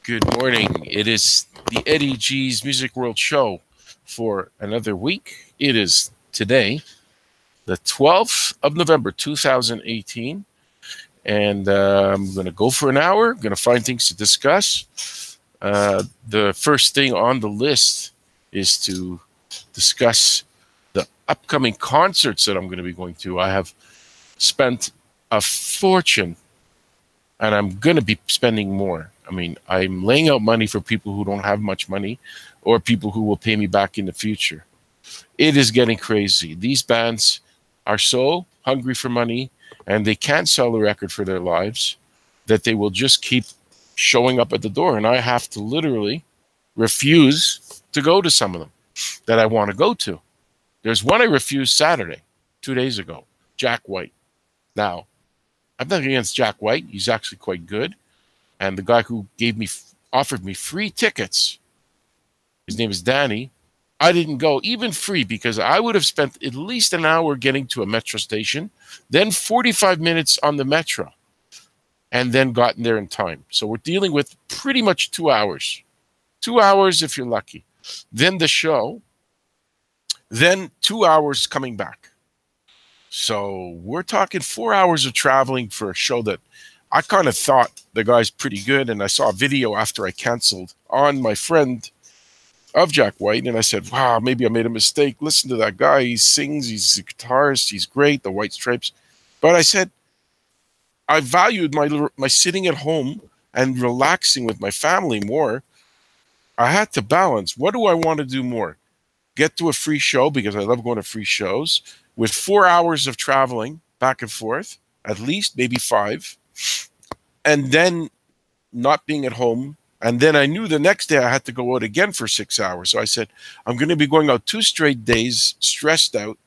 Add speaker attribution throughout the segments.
Speaker 1: Good morning. It is the Eddie G's Music World Show for another week. It is today, the 12th of November, 2018. And I'm going to go for an hour. I'm going to find things to discuss. The first thing on the list is to discuss the upcoming concerts that I'm going to be going to. I have spent a fortune and I'm going to be spending more. I mean, I'm laying out money for people who don't have much money or people who will pay me back in the future. It is getting crazy. These bands are so hungry for money and they can't sell a record for their lives that they will just keep showing up at the door. And I have to literally refuse to go to some of them that I want to go to. There's one I refused Saturday, 2 days ago, Jack White. Now, I'm not against Jack White. He's actually quite good. And the guy who offered me free tickets, his name is Danny. I didn't go, even free, because I would have spent at least an hour getting to a metro station, then 45 minutes on the metro, and then gotten there in time. So we're dealing with pretty much 2 hours. 2 hours if you're lucky. Then the show, then 2 hours coming back. So we're talking 4 hours of traveling for a show that I kind of thought the guy's pretty good. And I saw a video after I canceled on my friend of Jack White. And I said, wow, maybe I made a mistake. Listen to that guy. He sings. He's a guitarist. He's great. The White Stripes. But I said, I valued my sitting at home and relaxing with my family more. I had to balance. What do I want to do more? Get to a free show because I love going to free shows with 4 hours of traveling back and forth, at least maybe 5, and then not being at home. And then I knew the next day I had to go out again for 6 hours. So I said, I'm going to be going out 2 straight days, stressed out,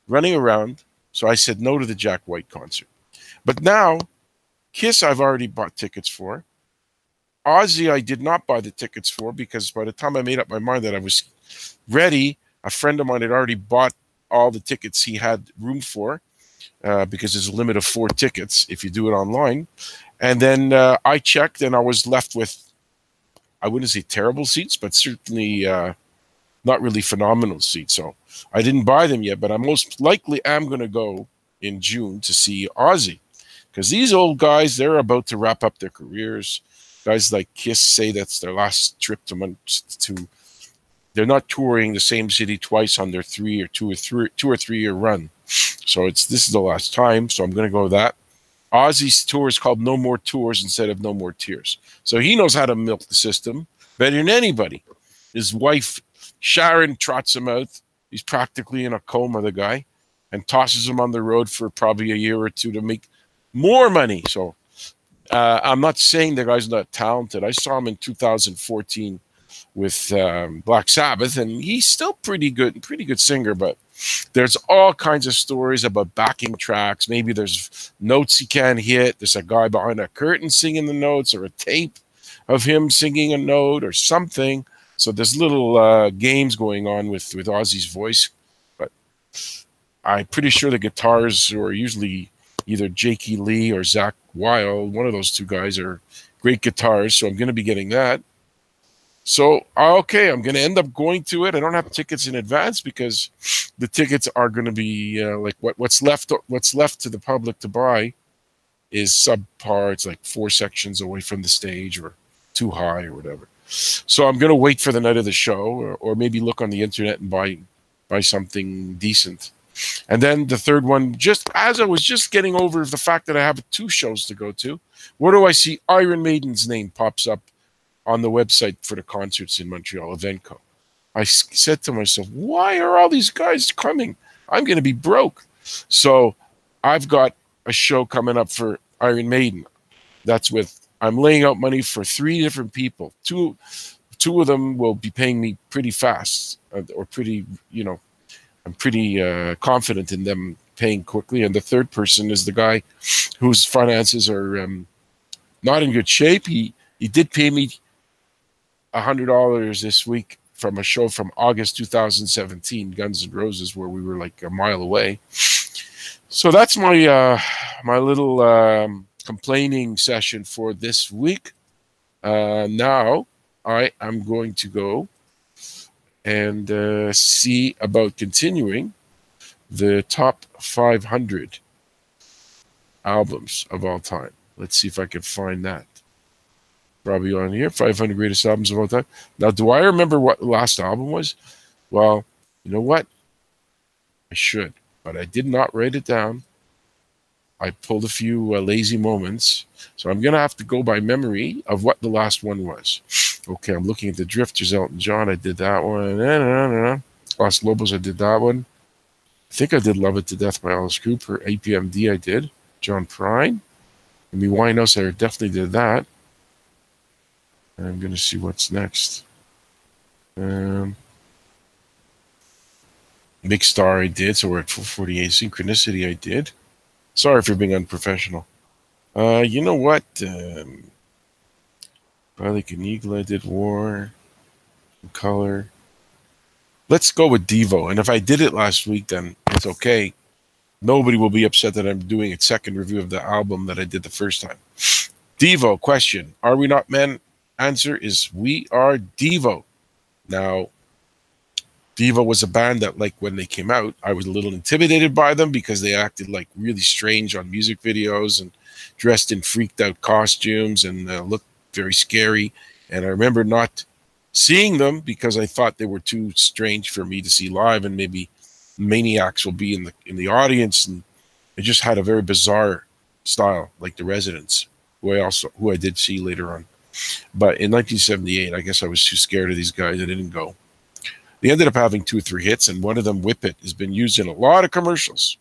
Speaker 1: running around. So I said no to the Jack White concert. But now, Kiss I've already bought tickets for. Ozzy I did not buy the tickets for because by the time I made up my mind that I was ready, a friend of mine had already bought all the tickets he had room for because there's a limit of 4 tickets if you do it online. And then I checked and I was left with, I wouldn't say terrible seats, but certainly not really phenomenal seats. So I didn't buy them yet, but I most likely am going to go in June to see Ozzy because these old guys, they're about to wrap up their careers. Guys like Kiss say that's their last trip to they're not touring the same city twice on their 2 or 3 year run. So this is the last time. So I'm going to go with that. Ozzy's tour is called No More Tours instead of No More Tears. So he knows how to milk the system better than anybody. His wife, Sharon, trots him out. He's practically in a coma, the guy, and tosses him on the road for probably a year or two to make more money. So I'm not saying the guy's not talented. I saw him in 2014 with Black Sabbath, and he's still pretty good singer, but there's all kinds of stories about backing tracks. Maybe there's notes he can't hit. There's a guy behind a curtain singing the notes or a tape of him singing a note or something. So there's little games going on with Ozzy's voice, but I'm pretty sure the guitars are usually either Jakey Lee or Zach Wild. One of those 2 guys are great guitars, so I'm going to be getting that. So, okay, I'm going to end up going to it. I don't have tickets in advance because the tickets are going to be like what's left to the public to buy is subpar. It's like 4 sections away from the stage or too high or whatever. So I'm going to wait for the night of the show or maybe look on the internet and buy something decent. And then the third one, just as I was just getting over the fact that I have 2 shows to go to, where do I see Iron Maiden's name pops up on the website for the concerts in Montreal, Evenco? I said to myself, why are all these guys coming? I'm going to be broke. So I've got a show coming up for Iron Maiden. I'm laying out money for 3 different people. Two of them will be paying me pretty fast or pretty, I'm pretty confident in them paying quickly. And the third person is the guy whose finances are not in good shape. He did pay me $100 this week from a show from August 2017, Guns N' Roses, where we were like a mile away. So that's my my little complaining session for this week. Now I am going to go and see about continuing the top 500 albums of all time. Let's see if I can find that. Probably on here, 500 greatest albums of all time. Now, do I remember what the last album was? Well, you know what? I should, but I did not write it down. I pulled a few lazy moments, so I'm going to have to go by memory of what the last one was. Okay, I'm looking at the Drifters, Elton John. I did that one. Los Lobos, I did that one. I think I did Love It to Death by Alice Cooper. APMD, I did. John Prine. Amy Winehouse, I definitely did that. And I'm going to see what's next. Big Star, I did. So we're at 448. Synchronicity, I did. Sorry for being unprofessional. You know what? Like an Eagle, I did War. Color. Let's go with Devo. And if I did it last week, then it's okay. Nobody will be upset that I'm doing a second review of the album that I did the first time. Devo, question. Are we not men? Answer is we are Devo. Now, Devo was a band that, like, when they came out, I was a little intimidated by them because they acted like really strange on music videos and dressed in freaked out costumes and looked very scary. And I remember not seeing them because I thought they were too strange for me to see live, and maybe maniacs will be in the audience. And it just had a very bizarre style, like the Residents, who I did see later on. But in 1978, I guess I was too scared of these guys. I didn't go. They ended up having 2 or 3 hits, and one of them, Whip It, has been used in a lot of commercials.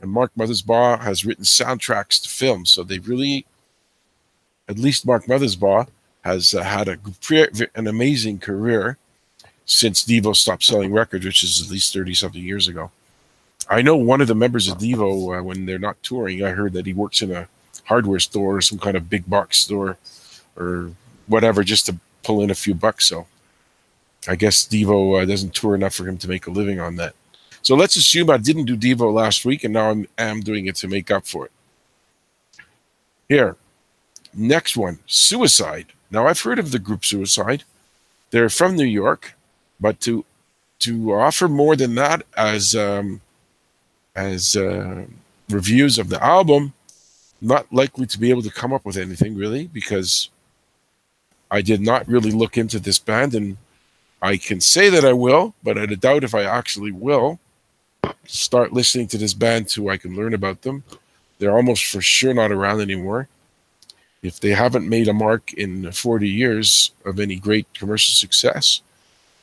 Speaker 1: And Mark Mothersbaugh has written soundtracks to films, so they've really, at least Mark Mothersbaugh, has had an amazing career since Devo stopped selling records, which is at least 30-something years ago. I know one of the members of Devo, when they're not touring, I heard that he works in a hardware store or some kind of big box store or whatever, just to pull in a few bucks. So I guess Devo doesn't tour enough for him to make a living on that. So let's assume I didn't do Devo last week, and now I'm doing it to make up for it. Here, next one, Suicide. Now, I've heard of the group Suicide. They're from New York, but to offer more than that as reviews of the album, not likely to be able to come up with anything really, because I did not really look into this band, and I can say that I will, but I doubt if I actually will start listening to this band so I can learn about them. They're almost for sure not around anymore. If they haven't made a mark in 40 years of any great commercial success,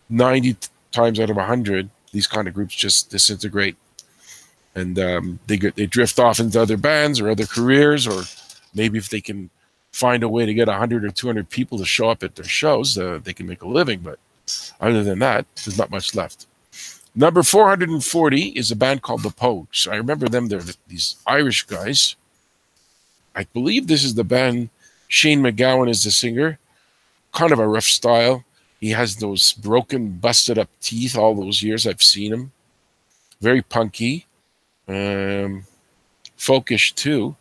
Speaker 1: 90 times out of 100, these kind of groups just disintegrate. And they drift off into other bands or other careers, or maybe if they can find a way to get 100 or 200 people to show up at their shows, they can make a living. But other than that, there's not much left. Number 440 is a band called The Pogues. I remember them. They're these Irish guys. I believe this is the band. Shane MacGowan is the singer. Kind of a rough style. He has those broken, busted up teeth all those years I've seen him. Very punky. Folkish too.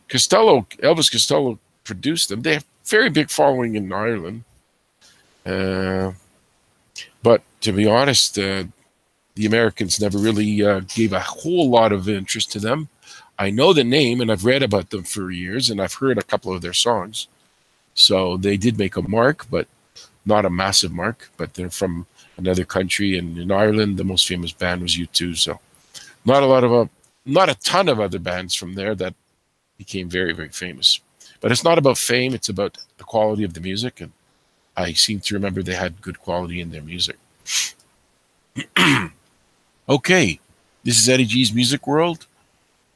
Speaker 1: Elvis Costello produced them. They have a very big following in Ireland. But to be honest, the Americans never really gave a whole lot of interest to them. I know the name, and I've read about them for years, and I've heard a couple of their songs. So they did make a mark, but not a massive mark. But they're from another country, and in Ireland, the most famous band was U2. So not a ton of other bands from there that became very, very famous. But it's not about fame; it's about the quality of the music, and I seem to remember they had good quality in their music. Okay, this is Eddie G's Music World,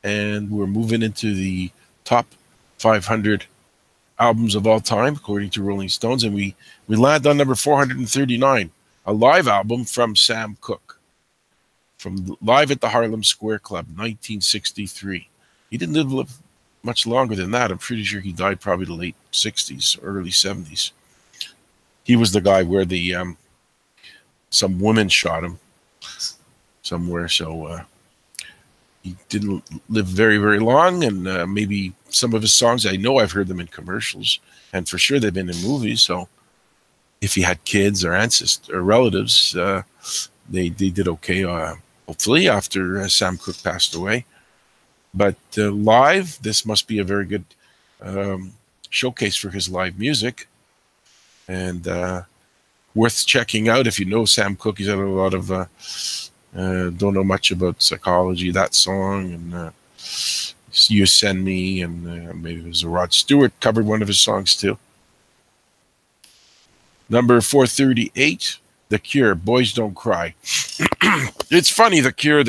Speaker 1: and we're moving into the top 500 albums of all time, according to Rolling Stones, and we land on number 439, a live album from Sam Cooke, from live at the Harlem Square Club, 1963. He didn't live much longer than that. I'm pretty sure he died probably the late 60s, early 70s. He was the guy where some woman shot him somewhere. So he didn't live very, very long, and maybe some of his songs, I know I've heard them in commercials, and for sure they've been in movies. So if he had kids or ancestors or relatives, they did okay. Hopefully, after Sam Cooke passed away. But live, this must be a very good showcase for his live music, and worth checking out if you know Sam Cooke. He's had a lot of don't know much about psychology. That song and You Send Me, and maybe it was a Rod Stewart covered one of his songs too. Number 438, The Cure, Boys Don't Cry. It's funny, The Cure,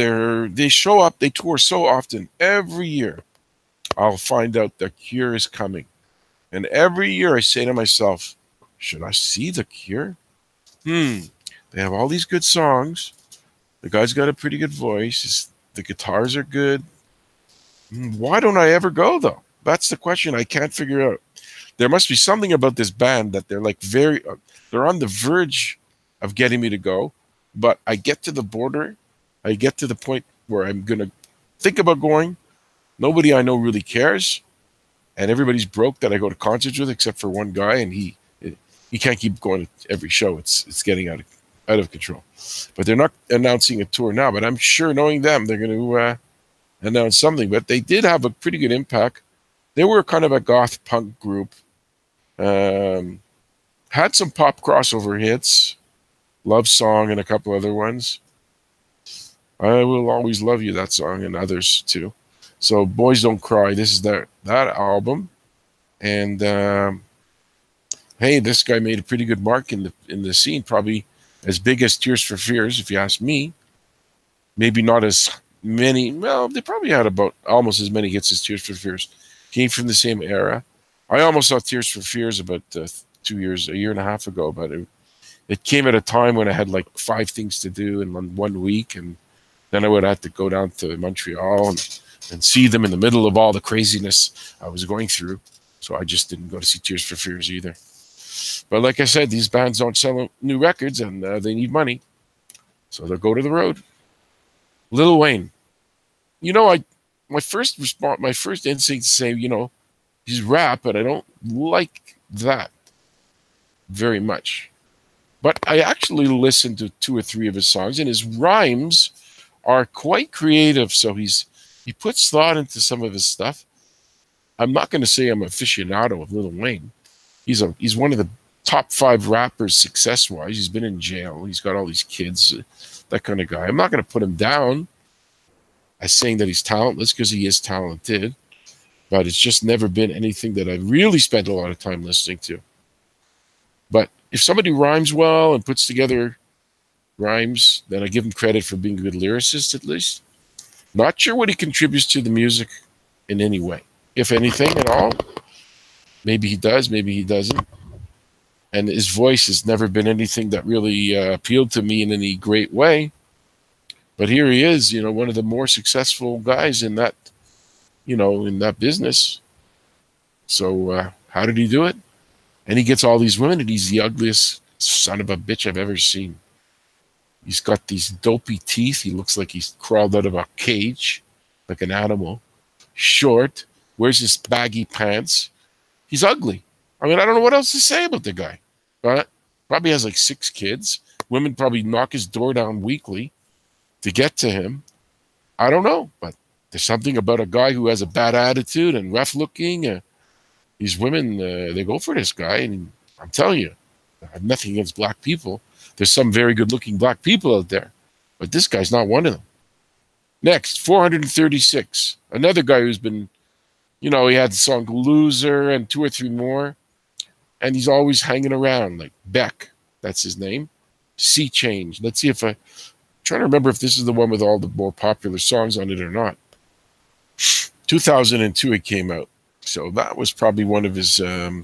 Speaker 1: they show up, they tour so often. Every year, I'll find out The Cure is coming. And every year I say to myself, should I see The Cure? They have all these good songs. The guy's got a pretty good voice. The guitars are good. Why don't I ever go, though? That's the question I can't figure out. There must be something about this band that they're like they're on the verge of getting me to go, but I get to the border, I get to the point where I'm going to think about going. Nobody I know really cares, and everybody's broke that I go to concerts with except for one guy, and he can't keep going to every show. It's getting out of control. But they're not announcing a tour now, but I'm sure, knowing them, they're going to announce something. But they did have a pretty good impact. They were kind of a goth punk group. Had some pop crossover hits, Love Song and a couple other ones. I Will Always Love You, that song, and others too. So Boys Don't Cry, this is that album. And hey, this guy made a pretty good mark in the scene, probably as big as Tears for Fears, if you ask me. Maybe not as many. Well, they probably had about almost as many hits as Tears for Fears. Came from the same era. I almost saw Tears for Fears about 2 years, a year and a half ago, but it came at a time when I had like 5 things to do in 1 week, and then I would have to go down to Montreal and see them in the middle of all the craziness I was going through. So I just didn't go to see Tears for Fears either. But like I said, these bands don't sell new records, and they need money, so they'll go to the road. Lil Wayne, my first instinct to say, he's rap, but I don't like that very much. But I actually listened to 2 or 3 of his songs, and his rhymes are quite creative. So he puts thought into some of his stuff. I'm not going to say I'm an aficionado of Lil Wayne. He's one of the top 5 rappers success-wise. He's been in jail. He's got all these kids, that kind of guy. I'm not going to put him down as saying that he's talentless, because he is talented. But it's just never been anything that I really spent a lot of time listening to. But if somebody rhymes well and puts together rhymes, then I give him credit for being a good lyricist, at least. Not sure what he contributes to the music in any way, if anything at all. Maybe he does, maybe he doesn't. And his voice has never been anything that really appealed to me in any great way. But here he is, one of the more successful guys in that, in that business. So how did he do it? And he gets all these women, and he's the ugliest son of a bitch I've ever seen. He's got these dopey teeth. He looks like he's crawled out of a cage, like an animal. Short, wears his baggy pants. He's ugly. I mean, I don't know what else to say about the guy. But probably has like 6 kids. Women probably knock his door down weekly to get to him. I don't know, but there's something about a guy who has a bad attitude and rough looking. These women, they go for this guy, and I'm telling you, I have nothing against black people. There's some very good-looking black people out there, but this guy's not one of them. Next, 436, another guy who's been, he had the song Loser and 2 or 3 more, and he's always hanging around, like Beck, that's his name. Sea Change. Let's see if I'm trying to remember if this is the one with all the more popular songs on it or not. 2002 it came out. So that was probably one of his, I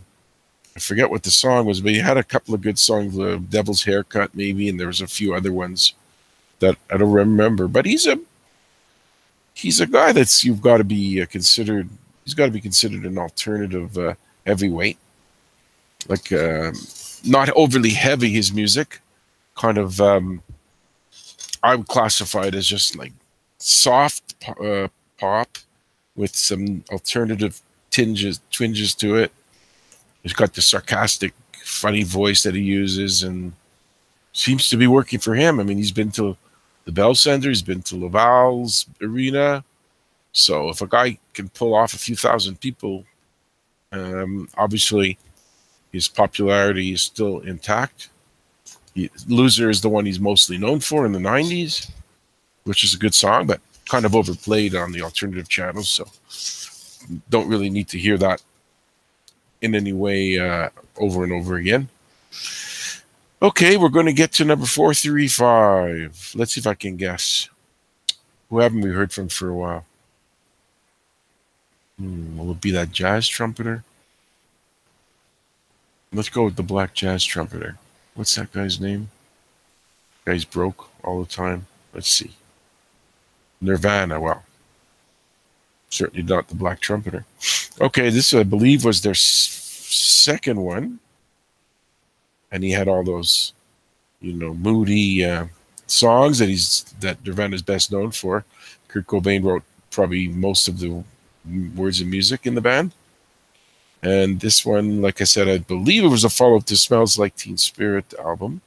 Speaker 1: forget what the song was, but he had a couple of good songs, Devil's Haircut maybe, and there was a few other ones that I don't remember. But he's a guy that's you've got to be considered. He's got to be considered an alternative heavyweight, like not overly heavy. His music, kind of, I would classify it as just like soft pop with some alternative twinges to it. He's got the sarcastic, funny voice that he uses, and seems to be working for him. I mean, he's been to the Bell Center, he's been to Laval's arena. So if a guy can pull off a few thousand people, obviously his popularity is still intact. Loser is the one he's mostly known for in the 90s, which is a good song, but kind of overplayed on the alternative channels. So don't really need to hear that in any way over and over again. Okay, we're going to get to number 435. Let's see if I can guess. Who haven't we heard from for a while? Will it be that jazz trumpeter? Let's go with the black jazz trumpeter. What's that guy's name? Guy's broke all the time. Let's see. Nirvana. Well, certainly not the black trumpeter. Okay, this I believe was their second one. And he had all those, moody songs that Nirvana is best known for. Kurt Cobain wrote probably most of the words and music in the band. And this one, like I said, I believe it was a follow-up to Smells Like Teen Spirit album.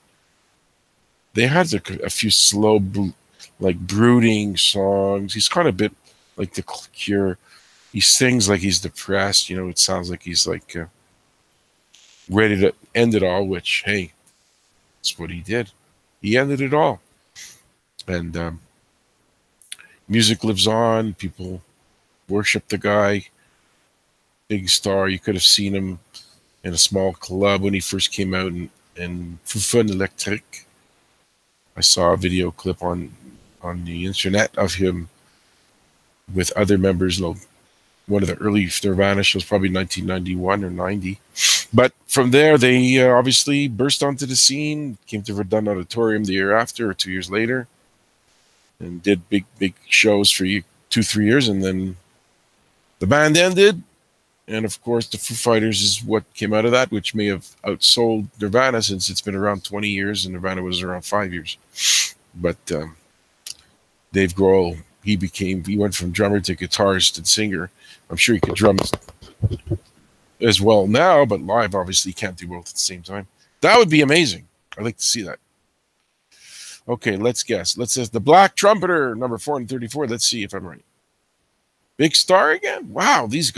Speaker 1: They had a few slow, brooding songs. He's kind of a bit like The Cure. He sings like he's depressed. It sounds like he's like ready to end it all, which, hey, that's what he did. He ended it all. And music lives on. People worship the guy. Big star. You could have seen him in a small club when he first came out in Fun Electric. I saw a video clip on the internet of him with other members. One of the early Nirvana shows, probably 1991 or 90. But from there, they obviously burst onto the scene, came to Verdun Auditorium the year after or 2 years later, and did big shows for 2-3 years, and then the band ended. And of course, the Foo Fighters is what came out of that, which may have outsold Nirvana since it's been around 20 years and Nirvana was around 5 years. But Dave Grohl, he went from drummer to guitarist and singer. I'm sure he could drum as well now, but live, obviously, he can't do both at the same time. That would be amazing. I'd like to see that. Okay, let's guess. Let's say the black trumpeter, number 434. Let's see if I'm right. Big Star again? Wow, these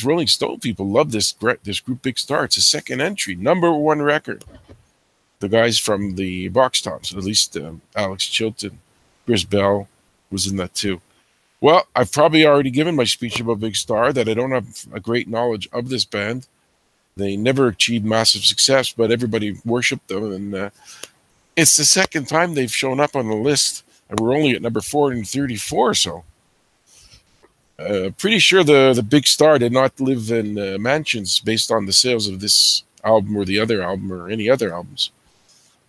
Speaker 1: Rolling Stone people love this group Big Star. It's a second entry, number one record. The guys from the Box Tops, at least Alex Chilton, Chris Bell was in that too. Well, I've probably already given my speech about Big Star, that I don't have a great knowledge of this band. They never achieved massive success, but everybody worshipped them. And it's the second time they've shown up on the list. And we're only at number 434, so pretty sure the Big Star did not live in mansions based on the sales of this album or the other album or any other albums.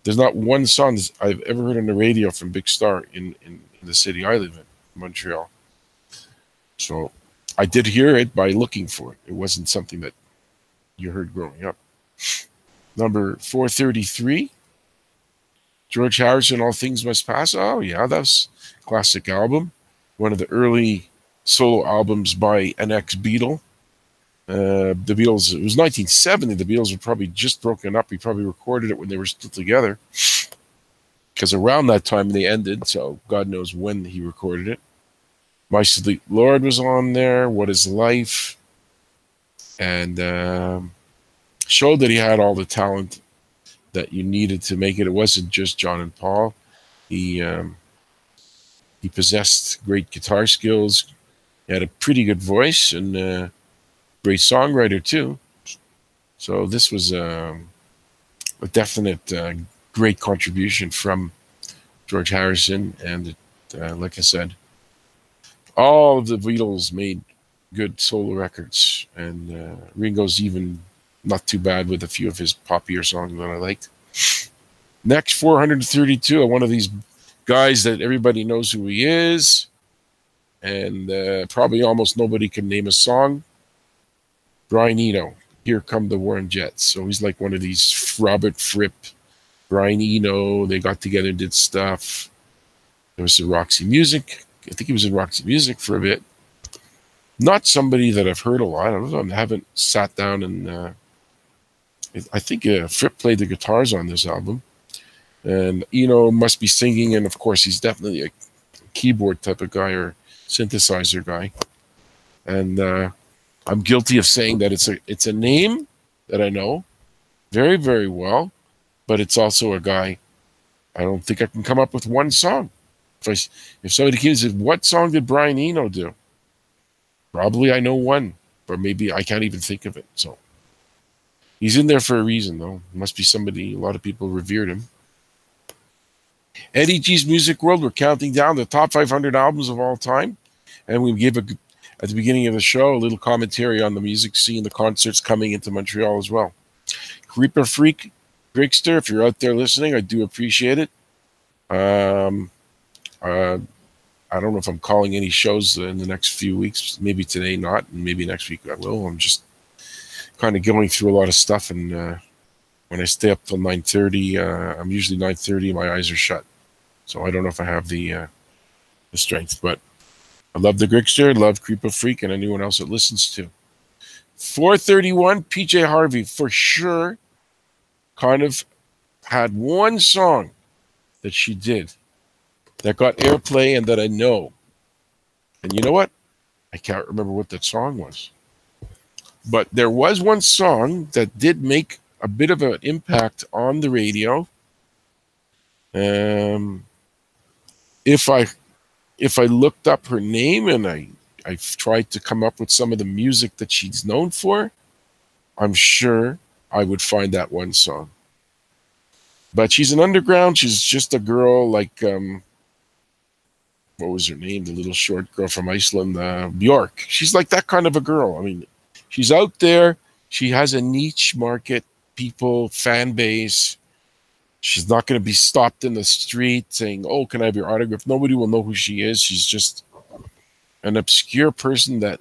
Speaker 1: There's not one song I've ever heard on the radio from Big Star in the city I live in, Montreal. So I did hear it by looking for it. It wasn't something that you heard growing up. Number 433, George Harrison, All Things Must Pass. Oh, yeah, that's a classic album. One of the early solo albums by an ex-Beatle. The Beatles, it was 1970. The Beatles were probably just broken up. He probably recorded it when they were still together, because around that time they ended, so God knows when he recorded it. My Sweet Lord was on there. What Is Life? And showed that he had all the talent that you needed to make it. It wasn't just John and Paul. He possessed great guitar skills. He had a pretty good voice and great songwriter too. So this was a definite great contribution from George Harrison. And like I said, all of the Beatles made good solo records. And Ringo's even not too bad with a few of his poppier songs that I liked. Next, 432, one of these guys that everybody knows who he is. And probably almost nobody can name a song. Brian Eno, Here Come the Warren Jets. So he's like one of these Robert Fripp, Brian Eno. They got together and did stuff. There was the Roxy Music. I think he was in Roxy Music for a bit. Not somebody that I've heard a lot. I haven't sat down and I think Fripp played the guitars on this album. And Eno must be singing, and of course he's definitely a keyboard type of guy or synthesizer guy. And I'm guilty of saying that it's a name that I know very, very well, but it's also a guy I don't think I can come up with one song. If somebody says, what song did Brian Eno do? Probably I know one, or maybe I can't even think of it. So he's in there for a reason, though. Must be somebody, a lot of people revered him. Eddie G's Music World, we're counting down the top 500 albums of all time. And we gave, at the beginning of the show, a little commentary on the music scene, the concerts coming into Montreal as well. Creeper Freak, Grigster, if you're out there listening, I do appreciate it. I don't know if I'm calling any shows in the next few weeks. Maybe today not, and maybe next week I will. I'm just kind of going through a lot of stuff, and when I stay up till 9:30, I'm usually 9:30. My eyes are shut, so I don't know if I have the strength. But I love the Grigster, love Creeper Freak, and anyone else that listens to. 431, PJ Harvey for sure. Kind of had one song that she did that got airplay and that I know. And you know what? I can't remember what that song was. But there was one song that did make a bit of an impact on the radio. If I looked up her name and I tried to come up with some of the music that she's known for, I'm sure I would find that one song. But she's an underground. She's just a girl like, what was her name? The little short girl from Iceland, Bjork. She's like that kind of a girl. I mean, she's out there. She has a niche market, people, fan base. She's not going to be stopped in the street saying, oh, can I have your autograph? Nobody will know who she is. She's just an obscure person that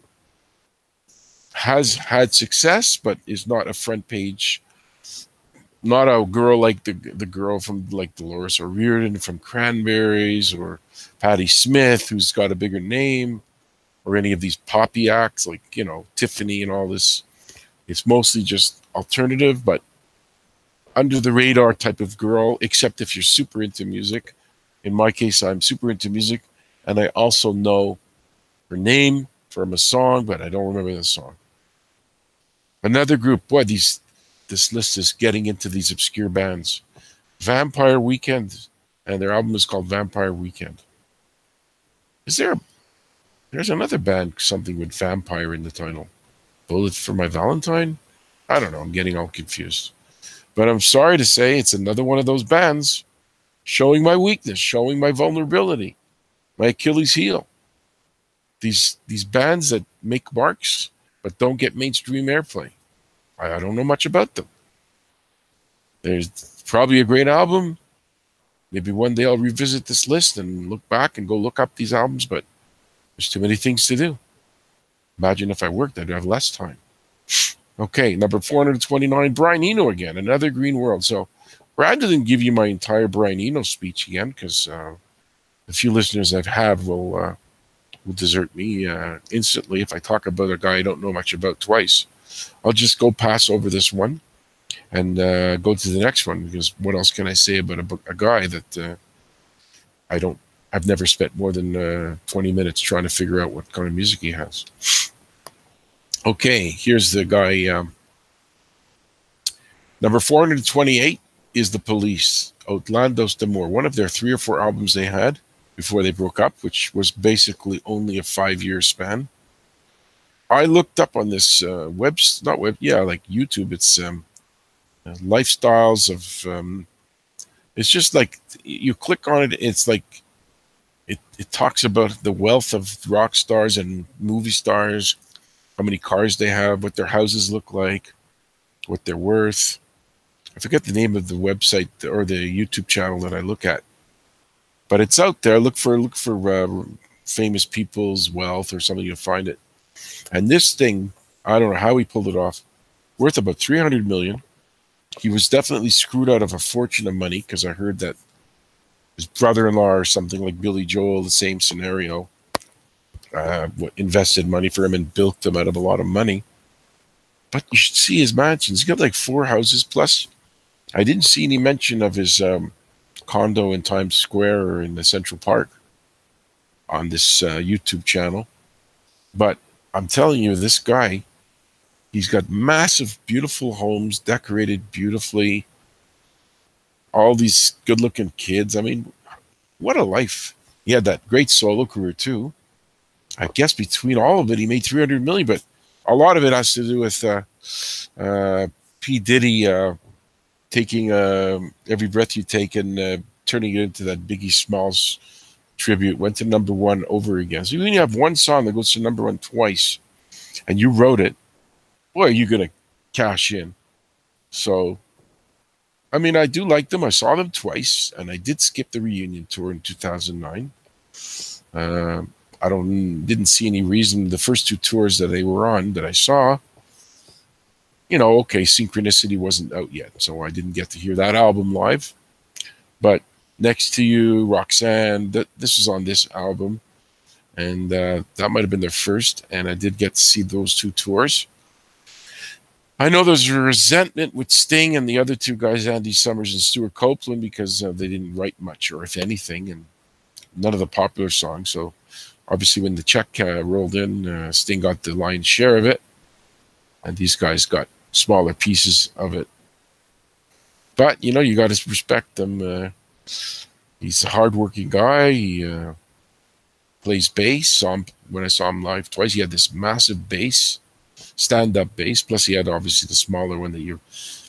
Speaker 1: has had success, but is not a front page. Not a girl like the girl from like Dolores O'Riordan from Cranberries, or Patti Smith, who's got a bigger name, or any of these poppy acts like, Tiffany and all this. It's mostly just alternative, but under the radar type of girl, except if you're super into music. In my case, I'm super into music, and I also know her name from a song, but I don't remember the song. Another group, boy, this list is getting into these obscure bands. Vampire Weekend, and their album is called Vampire Weekend. There's another band, something with vampire in the title. Bullet for My Valentine? I don't know, I'm getting all confused. But I'm sorry to say it's another one of those bands showing my weakness, showing my vulnerability, my Achilles heel. These bands that make marks but don't get mainstream airplay. I don't know much about them. There's probably a great album. Maybe one day I'll revisit this list and look back and go look up these albums, but there's too many things to do. Imagine if I worked, I'd have less time. Okay, number 429, Brian Eno again, Another Green World. So rather than give you my entire Brian Eno speech again, because the few listeners I have will desert me instantly if I talk about a guy I don't know much about twice. I'll just go pass over this one and go to the next one, because what else can I say about a guy that I've never spent more than 20 minutes trying to figure out what kind of music he has. Okay, here's the guy. Number 428 is The Police, Outlandos d'Amour, one of their 3 or 4 albums they had before they broke up, which was basically only a 5-year span. I looked up on this like YouTube. It's lifestyles of. It's just like you click on it. It's like it talks about the wealth of rock stars and movie stars, how many cars they have, what their houses look like, what they're worth. I forget the name of the website or the YouTube channel that I look at, but it's out there. Look for famous people's wealth or something, you'll find it. And this thing, I don't know how he pulled it off, worth about $300 million. He was definitely screwed out of a fortune of money, because I heard that his brother-in-law or something like Billy Joel, the same scenario, invested money for him and built him out of a lot of money. But you should see his mansions. He's got like 4 houses plus. I didn't see any mention of his condo in Times Square or in the Central Park on this YouTube channel. But I'm telling you, this guy, he's got massive, beautiful homes, decorated beautifully. All these good-looking kids. I mean, what a life. He had that great solo career too. I guess between all of it, he made $300 million, but a lot of it has to do with P. Diddy taking Every Breath You Take and turning it into that Biggie Smalls tribute. Went to #1 over again. So when you have one song that goes to #1 twice, and you wrote it, boy, are you going to cash in. So, I mean, I do like them. I saw them twice, and I did skip the reunion tour in 2009. I didn't see any reason. The first 2 tours that they were on that I saw, okay, Synchronicity wasn't out yet, so I didn't get to hear that album live. But Next to You, Roxanne, this was on this album, and that might have been their first, and I did get to see those 2 tours. I know there's a resentment with Sting and the other 2 guys, Andy Summers and Stuart Copeland, because they didn't write much, or if anything, and none of the popular songs. So obviously when the check rolled in, Sting got the lion's share of it, and these guys got smaller pieces of it. But, you got to respect them. He's a hardworking guy. He plays bass. When I saw him live twice, he had this massive bass, stand-up bass. Plus, he had obviously the smaller one that you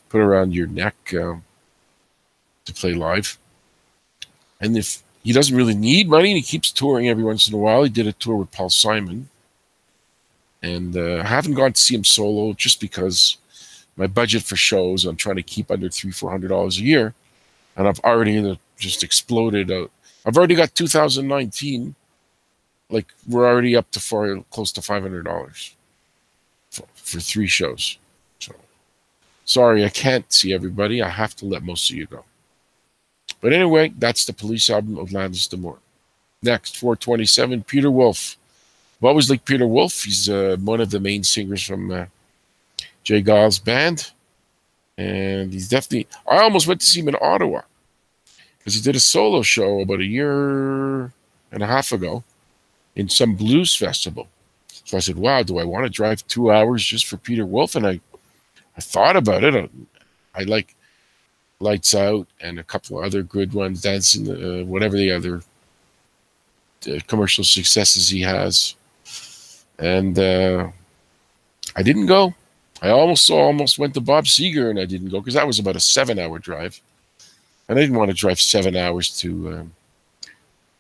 Speaker 1: put around your neck to play live. And if he doesn't really need money, and he keeps touring every once in a while. He did a tour with Paul Simon. And I haven't gone to see him solo just because my budget for shows, I'm trying to keep under $300-400 a year. And I've already just exploded out. I've already got 2019. Like, we're already up to close to $500 for 3 shows. So, sorry, I can't see everybody. I have to let most of you go. But anyway, that's the Police album of Landis D'Amour. Next, 427, Peter Wolf. I've always liked Peter Wolf. He's one of the main singers from Jay Giles' band. And he's definitely... I almost went to see him in Ottawa because he did a solo show about 1.5 years ago in some blues festival. So I said, wow, do I want to drive 2 hours just for Peter Wolf? And I thought about it. I like Lights Out and a couple of other good ones, Dancing, whatever the other commercial successes he has. And I didn't go. I almost went to Bob Seger, and I didn't go because that was about a 7-hour drive. And I didn't want to drive 7 hours to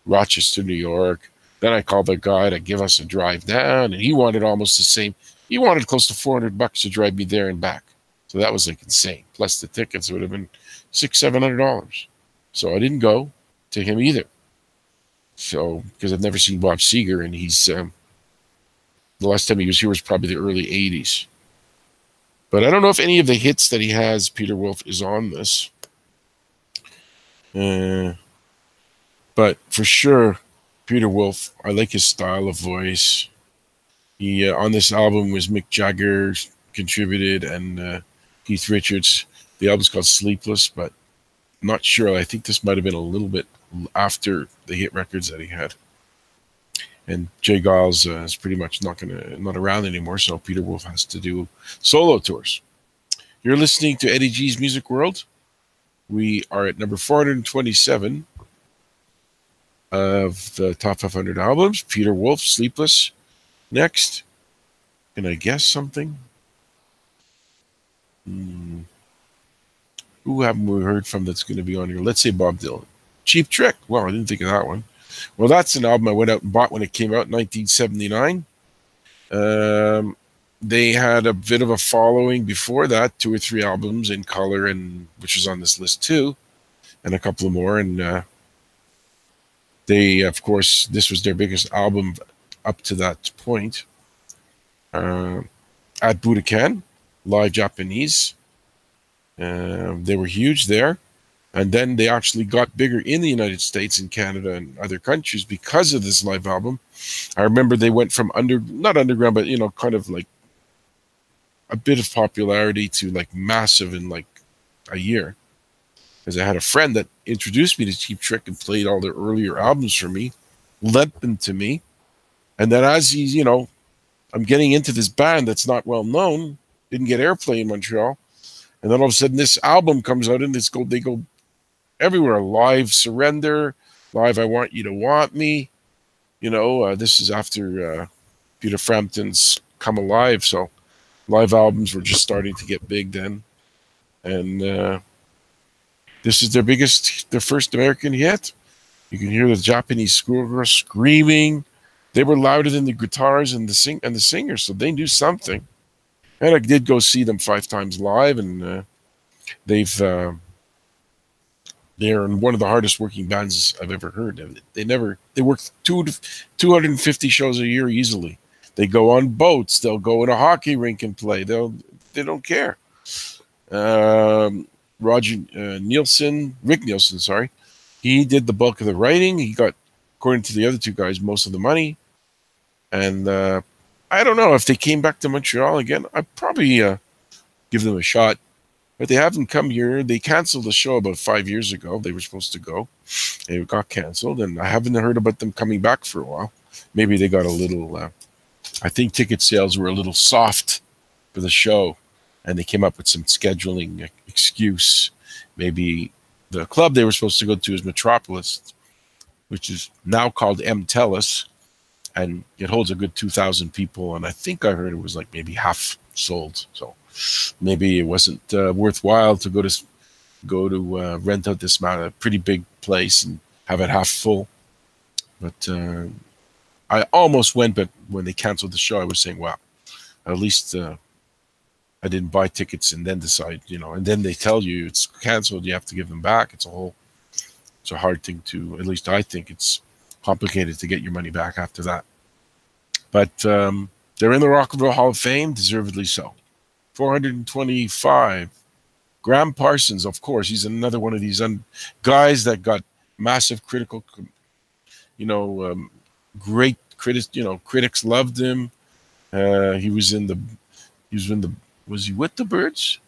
Speaker 1: Rochester, New York. Then I called the guy to give us a drive down, and he wanted almost the same. He wanted close to $400 to drive me there and back. So that was like insane. Plus the tickets would have been $600-700. So I didn't go to him either. So, because I've never seen Bob Seger, and he's the last time he was here was probably the early 80s. But I don't know if any of the hits that he has, Peter Wolf, is on this. But for sure, Peter Wolf, I like his style of voice. He on this album was Mick Jagger contributed and Keith Richards. The album's called Sleepless, but I'm not sure. I think this might have been a little bit after the hit records that he had. And Jay Giles is pretty much not around anymore, so Peter Wolf has to do solo tours. You're listening to Eddie G's Music World. We are at number 427 of the top 500 albums. Peter Wolf, Sleepless. Next, can I guess something? Who haven't we heard from that's going to be on here? Let's say Bob Dylan. Cheap Trick. Well, I didn't think of that one. Well, that's an album I went out and bought when it came out in 1979. They had a bit of a following before that, 2 or 3 albums in color, and which was on this list too, and a couple of more. And they, of course, this was their biggest album up to that point. At Budokan, live Japanese. They were huge there. And then they actually got bigger in the United States and Canada and other countries because of this live album. I remember they went from not underground, but kind of like a bit of popularity to like massive in like a year. Because I had a friend that introduced me to Cheap Trick and played all their earlier albums for me, lent them to me, and then as I'm getting into this band that's not well known, didn't get airplay in Montreal, and then all of a sudden this album comes out and they go everywhere. Live Surrender, live I Want You to Want Me. This is after Peter Frampton's Come Alive, so live albums were just starting to get big then, and this is their first American hit. You can hear the Japanese schoolgirl screaming. They were louder than the guitars and the singers, so they knew something. And I did go see them 5 times live, and they're one of the hardest working bands I've ever heard. They work 250 shows a year easily. They go on boats. They'll go in a hockey rink and play. They don't care. Rick Nielsen, sorry, he did the bulk of the writing. He got, according to the other two guys, most of the money. And I don't know if they came back to Montreal again. I'd probably give them a shot. But they haven't come here. They canceled the show about 5 years ago. They were supposed to go. They got canceled, and I haven't heard about them coming back for a while. Maybe they got a little... I think ticket sales were a little soft for the show, and they came up with some scheduling excuse. Maybe the club they were supposed to go to is Metropolis, which is now called M. Telus, and it holds a good 2,000 people, and I think I heard it was like maybe half sold. So maybe it wasn't worthwhile to go to rent out this pretty big place and have it half full. But I almost went, but when they canceled the show, I was saying, wow, at least I didn't buy tickets and then decide, and then they tell you it's canceled, you have to give them back. It's a hard thing to, at least I think it's complicated to get your money back after that. But they're in the Rock and Roll Hall of Fame, deservedly so. 425. Graham Parsons, of course, he's another one of these guys that got massive critical, great critics. Critics loved him. Was he with the Byrds?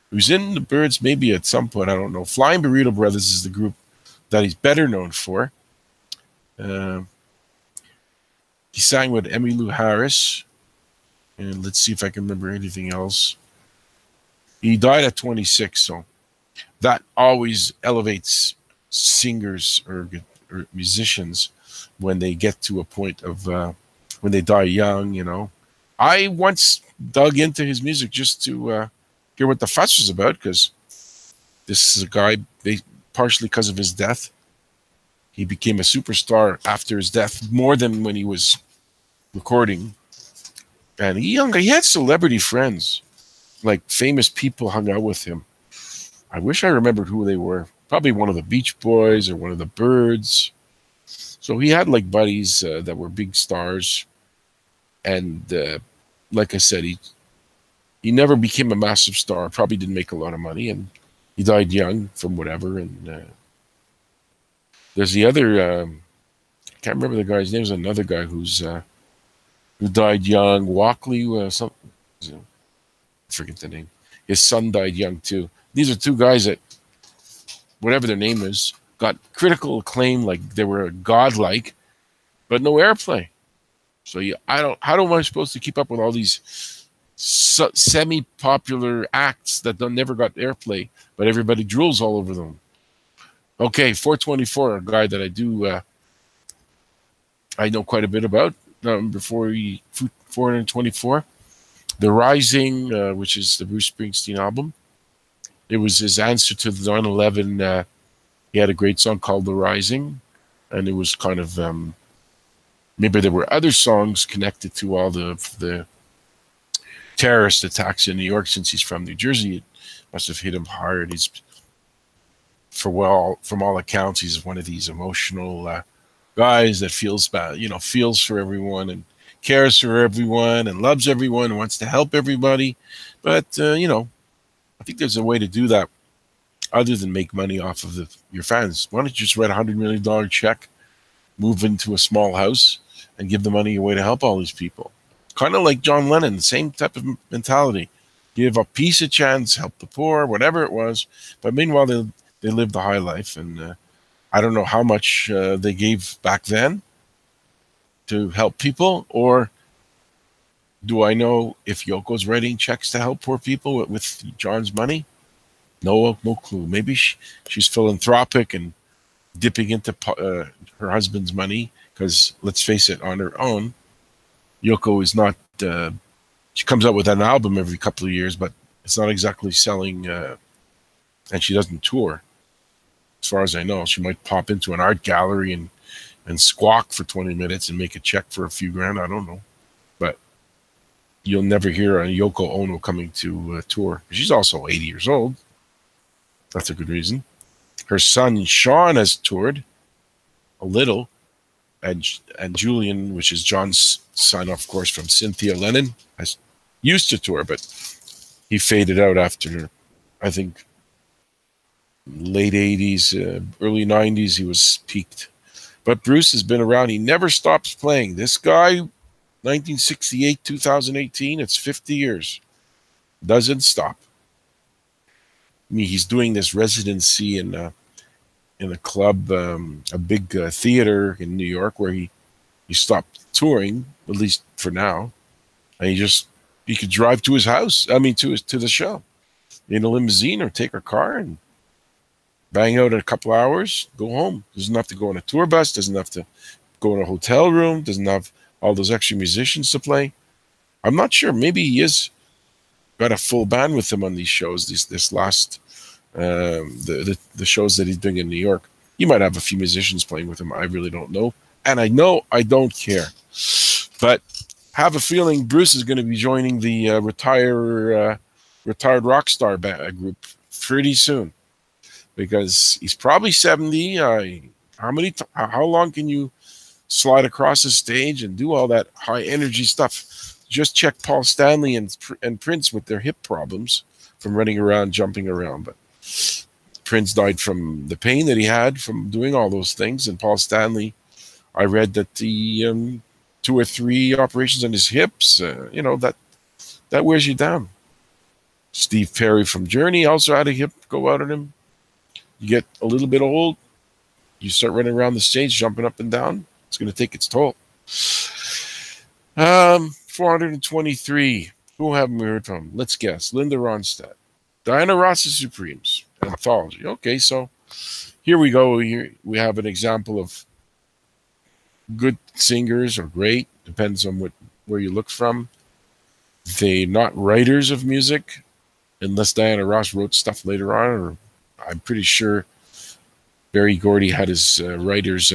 Speaker 1: He was in the Byrds maybe at some point. I don't know. Flying Burrito Brothers is the group that he's better known for. He sang with Emmylou Harris. And let's see if I can remember anything else. He died at 26, so that always elevates singers or musicians when they get to a point of when they die young, I once dug into his music just to hear what the fuss was about, because this is a guy, partially because of his death. He became a superstar after his death, more than when he was recording. And he had celebrity friends, like famous people hung out with him. I wish I remembered who they were. Probably one of the Beach Boys or one of the Byrds. So he had like buddies that were big stars. And like I said, he never became a massive star. Probably didn't make a lot of money, and he died young from whatever. And there's the other. I can't remember the guy's name. There's another guy who died young. Walkley, something. I forget the name. His son died young too. These are two guys that, whatever their name is, got critical acclaim, like they were godlike, but no airplay. So how am I supposed to keep up with all these semi-popular acts that never got airplay, but everybody drools all over them? Okay, 424, a guy that I know quite a bit about. Number 424, The Rising, which is the Bruce Springsteen album. It was his answer to the 9/11. He had a great song called The Rising, and it was kind of maybe there were other songs connected to all the terrorist attacks in New York. Since he's from New Jersey, it must have hit him hard. From all accounts, he's one of these emotional guys that feels for everyone and cares for everyone and loves everyone and wants to help everybody. But I think there's a way to do that other than make money off of your fans? Why don't you just write $100 million check, move into a small house, and give the money away to help all these people? Kind of like John Lennon, the same type of mentality. Give a piece of chance, help the poor, whatever it was. But meanwhile, they lived a high life, and I don't know how much they gave back then to help people, or do I know if Yoko's writing checks to help poor people with John's money? No clue. Maybe she's philanthropic and dipping into her husband's money, because let's face it, on her own, Yoko is not. She comes out with an album every couple of years, but it's not exactly selling, and she doesn't tour. As far as I know, she might pop into an art gallery and squawk for 20 minutes and make a check for a few grand. I don't know. But you'll never hear a Yoko Ono coming to tour. She's also 80 years old. That's a good reason. Her son, Sean, has toured a little. And Julian, which is John's son, of course, from Cynthia Lennon, has used to tour, but he faded out after, I think, late 80s, early 90s, he was peaked. But Bruce has been around. He never stops playing. This guy, 1968, 2018, it's 50 years. Doesn't stop. I mean, he's doing this residency in a club, a big theater in New York, where he stopped touring, at least for now. And he could drive to his house. I mean, to the show in a limousine, or take a car and bang out in a couple hours, go home. Doesn't have to go on a tour bus, doesn't have to go in a hotel room, doesn't have all those extra musicians to play. I'm not sure. Maybe he is got a full band with him on these shows. This last the shows that he's doing in New York. He might have a few musicians playing with him. I really don't know, and I know I don't care. But have a feeling Bruce is going to be joining the retired rock star group pretty soon, because he's probably 70. How long can you slide across the stage and do all that high energy stuff? Just check Paul Stanley and Prince with their hip problems from running around, jumping around. But Prince died from the pain that he had from doing all those things. And Paul Stanley, I read that the 2 or 3 operations on his hips, that wears you down. Steve Perry from Journey also had a hip go out on him. You get a little bit old, you start running around the stage, jumping up and down. It's going to take its toll. 423. Who haven't we heard from? Let's guess. Linda Ronstadt. Diana Ross's Supremes. Anthology. Okay, so here we go. Here we have an example of good singers, or great. Depends on where you look from. They're not writers of music, unless Diana Ross wrote stuff later on, or I'm pretty sure Berry Gordy had his writers,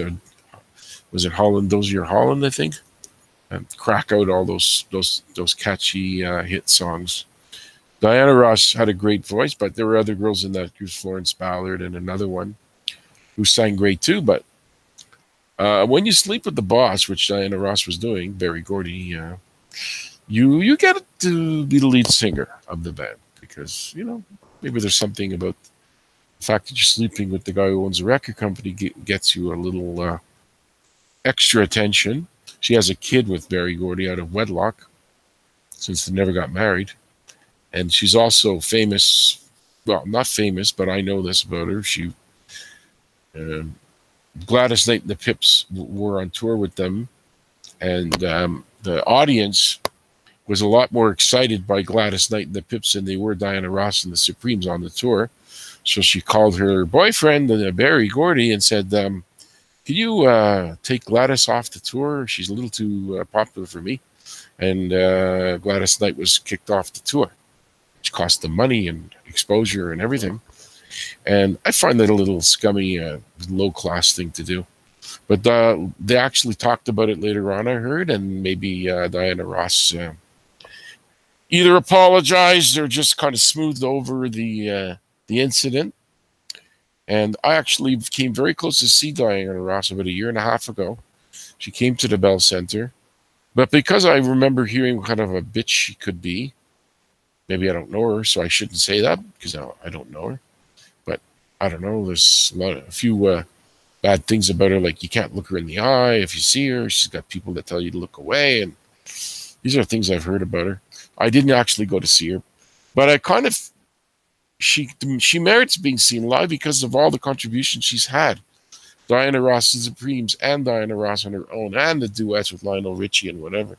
Speaker 1: was it Holland Dozier Holland, I think, crack out all those catchy hit songs. Diana Ross had a great voice, but there were other girls in that group, Florence Ballard and another one, who sang great too. But When You Sleep with the Boss, which Diana Ross was doing, Berry Gordy, you get to be the lead singer of the band, because maybe there's something about the fact that you're sleeping with the guy who owns a record company gets you a little extra attention. She has a kid with Berry Gordy out of wedlock, since they never got married. And she's also famous, well, not famous, but I know this about her. She, Gladys Knight and the Pips were on tour with them, and the audience was a lot more excited by Gladys Knight and the Pips than they were Diana Ross and the Supremes on the tour. So she called her boyfriend, Berry Gordy, and said, can you take Gladys off the tour? She's a little too popular for me. And Gladys Knight was kicked off the tour, which cost them money and exposure and everything. And I find that a little scummy, low-class thing to do. But they actually talked about it later on, I heard, and maybe Diana Ross either apologized or just kind of smoothed over the incident. And I actually came very close to see Diana Ross about 1.5 years ago. She came to the Bell Center. But because I remember hearing what kind of a bitch she could be, maybe I don't know her, so I shouldn't say that, because I don't know her. But I don't know. There's a few bad things about her, like you can't look her in the eye if you see her. She's got people that tell you to look away, and these are things I've heard about her. I didn't actually go to see her, but I kind of she merits being seen live because of all the contributions she's had. Diana Ross and Supremes, and Diana Ross on her own, and the duets with Lionel Richie and whatever.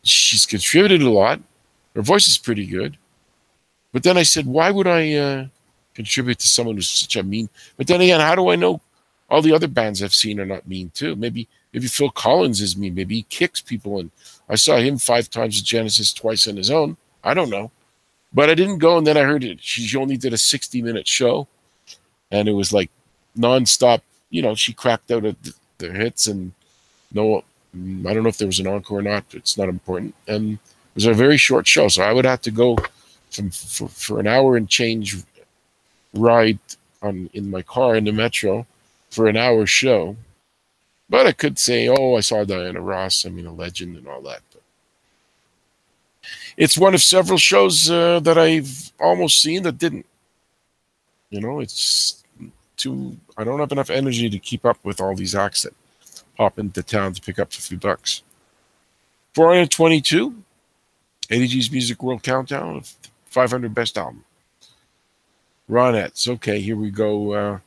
Speaker 1: She's contributed a lot. Her voice is pretty good. But then I said, why would I contribute to someone who's such a mean? But then again, how do I know all the other bands I've seen are not mean too? Maybe Phil Collins is mean. Maybe he kicks people. And I saw him 5 times at Genesis, twice on his own. I don't know. But I didn't go, and then I heard it. She only did a 60-minute show, and it was like nonstop. You know, she cracked out at the hits, and no, I don't know if there was an encore or not. It's not important. And it was a very short show, so I would have to go for an hour and change ride in my car in the metro for an hour show. But I could say, oh, I saw Diana Ross. I mean, a legend and all that. But it's one of several shows that I've almost seen that didn't. You know, it's too. I don't have enough energy to keep up with all these acts that pop into town to pick up a few bucks. 422, Eddie G's Music World Countdown of 500 Best Album. Ronettes. Okay, here we go.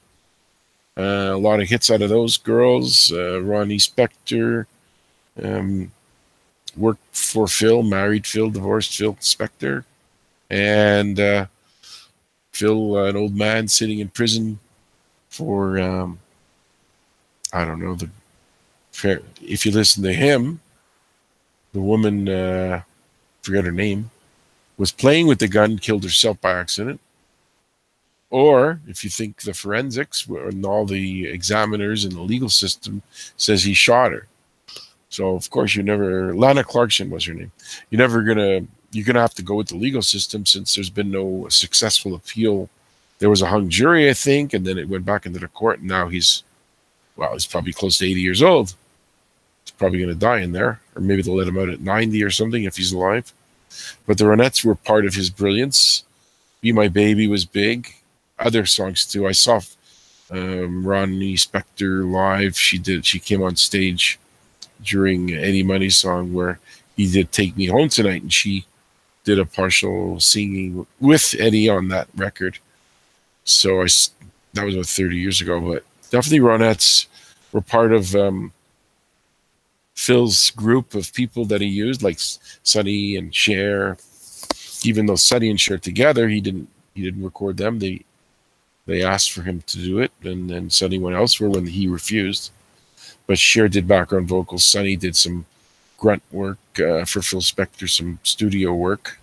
Speaker 1: A lot of hits out of those girls. Ronnie Spector, worked for Phil, married Phil, divorced Phil Spector, and Phil, an old man sitting in prison for I don't know, if you listen to him, the woman, forget her name, was playing with the gun, killed herself by accident. Or if you think the forensics and all the examiners and the legal system says he shot her. So of course Lana Clarkson was her name. You're gonna have to go with the legal system since there's been no successful appeal. There was a hung jury, I think, and then it went back into the court, and now he's probably close to 80 years old. He's probably going to die in there, or maybe they'll let him out at 90 or something if he's alive. But the Ronettes were part of his brilliance. Be My Baby was big. Other songs too. I saw Ronnie Spector live. She came on stage during Eddie Money's song where he did Take Me Home Tonight, and she did a partial singing with Eddie on that record. So that was about 30 years ago, but definitely Ronettes were part of Phil's group of people that he used, like Sonny and Cher. Even though Sonny and Cher together, he didn't record them. They asked for him to do it, and then Sonny went elsewhere when he refused. But Cher did background vocals. Sonny did some grunt work for Phil Spector, some studio work.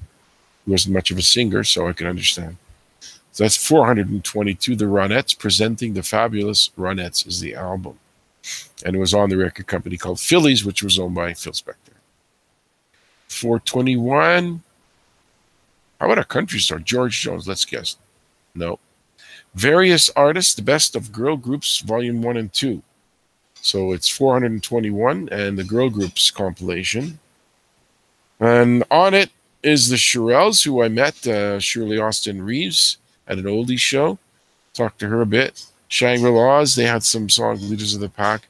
Speaker 1: He wasn't much of a singer, so I can understand. So that's 422. The Ronettes, Presenting the Fabulous Ronettes is the album. And it was on the record company called Phillies, which was owned by Phil Spector. 421. How about a country star? George Jones, let's guess. No. Various Artists, The Best of Girl Groups, Volume 1 and 2. So it's 421, and the girl groups compilation. And on it is the Shirelles, who I met, Shirley Austin Reeves, at an oldies show. Talked to her a bit. Shangri-La's, they had some songs, Leaders of the Pack.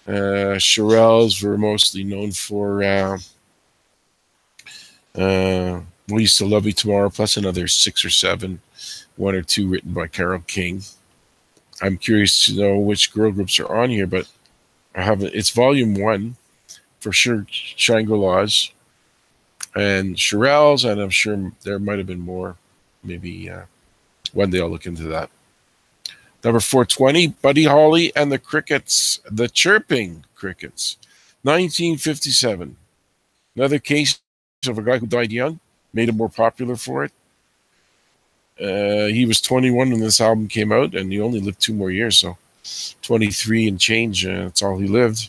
Speaker 1: Shirelles were mostly known for We Used to Love You Tomorrow, plus another 6 or 7, 1 or 2 written by Carole King. I'm curious to know which girl groups are on here, but I haven't. It's volume 1 for sure. Shangri-La's and Shirelles, and I'm sure there might have been more. Maybe one day I'll look into that. Number 420, Buddy Holly and the Crickets, the Chirping Crickets, 1957. Another case of a guy who died young, made him more popular for it. He was 21 when this album came out, and he only lived 2 more years, so 23 and change, that's all he lived.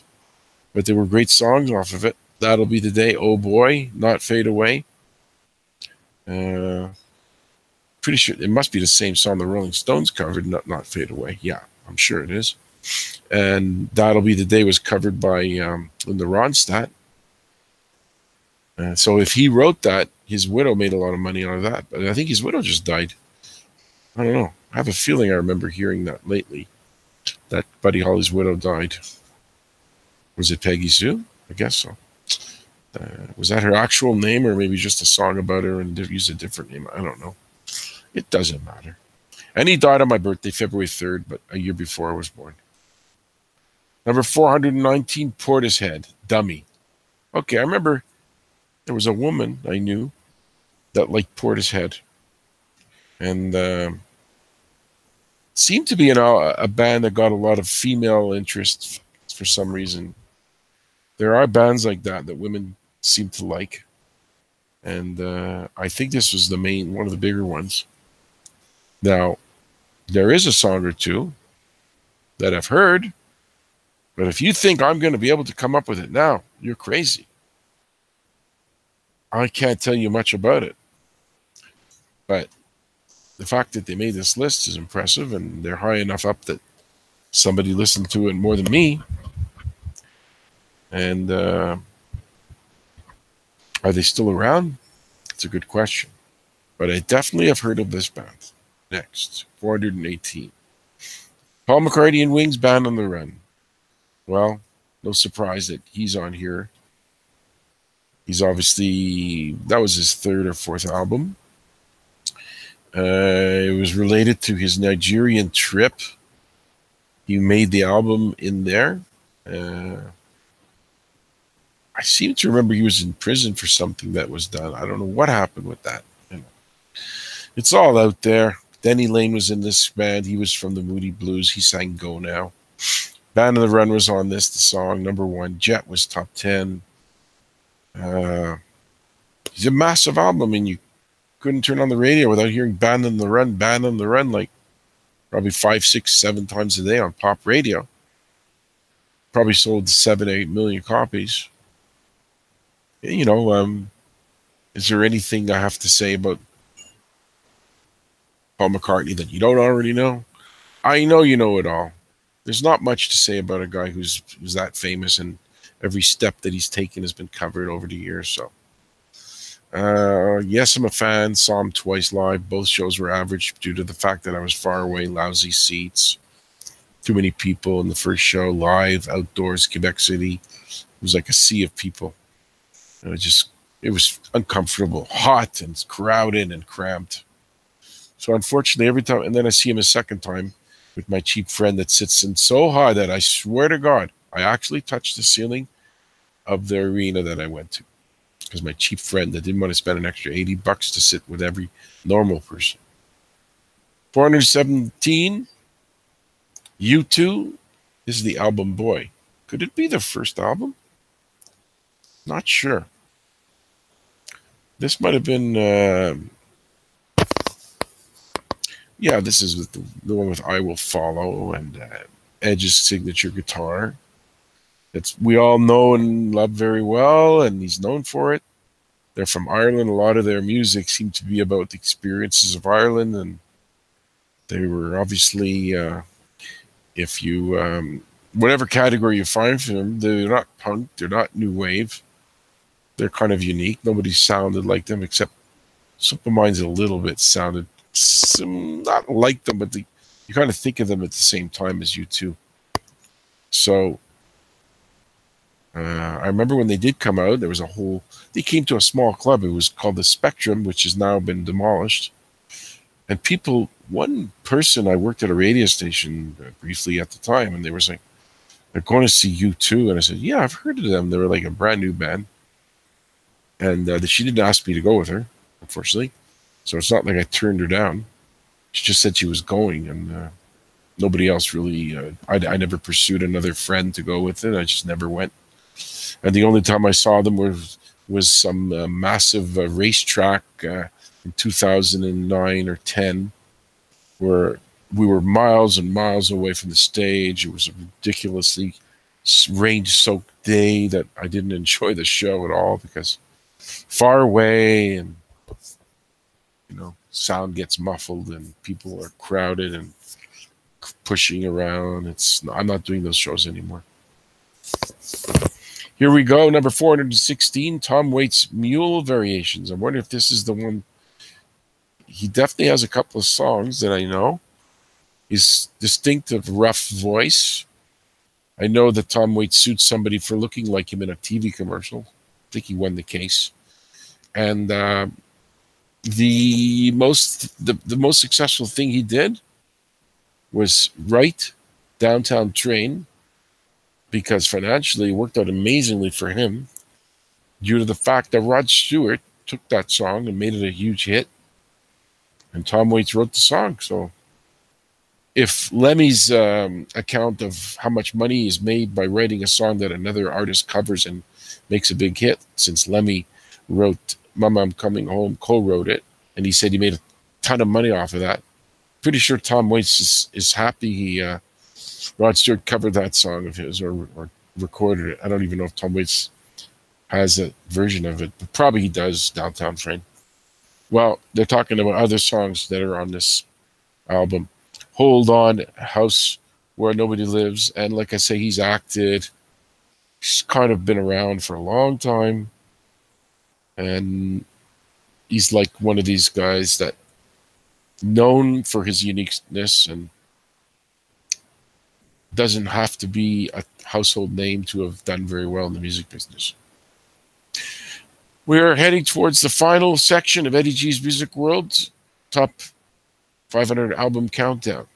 Speaker 1: But there were great songs off of it. That'll Be the Day, Oh Boy, Not Fade Away. Pretty sure it must be the same song the Rolling Stones covered, Not Fade Away. Yeah, I'm sure it is. And That'll Be the Day was covered by Linda Ronstadt. So if he wrote that, his widow made a lot of money out of that. But I think his widow just died. I don't know. I have a feeling I remember hearing that lately, that Buddy Holly's widow died. Was it Peggy Sue? I guess so. Was that her actual name, or maybe just a song about her and use a different name? I don't know. It doesn't matter. And he died on my birthday, February 3rd, but a year before I was born. Number 419, Portishead, Dummy. Okay, I remember there was a woman I knew that liked Portishead. And seemed to be a band that got a lot of female interest for some reason. There are bands like that women seem to like. And I think this was one of the bigger ones. Now, there is a song or two that I've heard, but if you think I'm going to be able to come up with it now, you're crazy. I can't tell you much about it. But the fact that they made this list is impressive, and they're high enough up that somebody listened to it more than me. And are they still around? It's a good question. But I definitely have heard of this band. Next, 418. Paul McCartney and Wings, Band on the Run. Well, no surprise that he's on here. He's obviously, that was his third or fourth album. It was related to his Nigerian trip. He made the album in there. I seem to remember he was in prison for something that was done. I don't know what happened with that. It's all out there. Denny Lane was in this band. He was from the Moody Blues. He sang Go Now. Band on the Run was on this, the song, number 1. Jet was top 10. It's a massive album, and you couldn't turn on the radio without hearing Band on the Run, like probably 5, 6, 7 times a day on pop radio. Probably sold 7, 8 million copies. You know, is there anything I have to say about Paul McCartney that you don't already know? I know you know it all. There's not much to say about a guy who's that famous, and every step that he's taken has been covered over the years. So, yes, I'm a fan. Saw him twice live. Both shows were average due to the fact that I was far away, lousy seats, too many people in the first show, live, outdoors, Quebec City. It was like a sea of people. And it was uncomfortable, hot and crowded and cramped. So unfortunately, every time, and then I see him a second time with my cheap friend that sits in so high that I swear to God, I actually touched the ceiling of the arena that I went to. Because my cheap friend that didn't want to spend an extra $80 to sit with every normal person. 417, U2. This is the album Boy. Could it be the first album? Not sure. This might have been, yeah, this is the one with I Will Follow and Edge's signature guitar. We all know and love very well, and he's known for it. They're from Ireland. A lot of their music seemed to be about the experiences of Ireland, and they were obviously, if you, whatever category you find for them, they're not punk, they're not new wave. They're kind of unique. Nobody sounded like them except Simple Minds a little bit sounded not like them, but you kind of think of them at the same time as U2. So I remember when they did come out, there was they came to a small club. It was called the Spectrum, which has now been demolished. And one person, I worked at a radio station briefly at the time, and they were saying, they're going to see U2. And I said, yeah, I've heard of them. They were like a brand new band. And she didn't ask me to go with her, unfortunately. So it's not like I turned her down. She just said she was going, and nobody else really. I never pursued another friend to go with it. I just never went. And the only time I saw them was some massive racetrack in 2009 or 10, where we were miles and miles away from the stage. It was a ridiculously rain-soaked day that I didn't enjoy the show at all because far away, and sound gets muffled and people are crowded and pushing around. I'm not doing those shows anymore. Here we go, number 416, Tom Waits' Mule Variations. I wonder if this is the one. He definitely has a couple of songs that I know. his distinctive rough voice. I know that Tom Waits sued somebody for looking like him in a TV commercial. I think he won the case. And the most successful thing he did was write Downtown Train, because financially it worked out amazingly for him due to the fact that Rod Stewart took that song and made it a huge hit, and Tom Waits wrote the song. So if Lemmy's account of how much money is made by writing a song that another artist covers and makes a big hit, since Lemmy wrote Mama I'm Coming Home, co-wrote it, and he said he made a ton of money off of that. Pretty sure Tom Waits is happy Rod Stewart covered that song of his, or recorded it. I don't even know if Tom Waits has a version of it, but probably he does, Downtown Train. Well, they're talking about other songs that are on this album. Hold On, House Where Nobody Lives, and like I say, he's acted. He's kind of been around for a long time, and he's like one of these guys that known for his uniqueness and doesn't have to be a household name to have done very well in the music business. We're heading towards the final section of Eddie G's Music World Top 500 Album Countdown.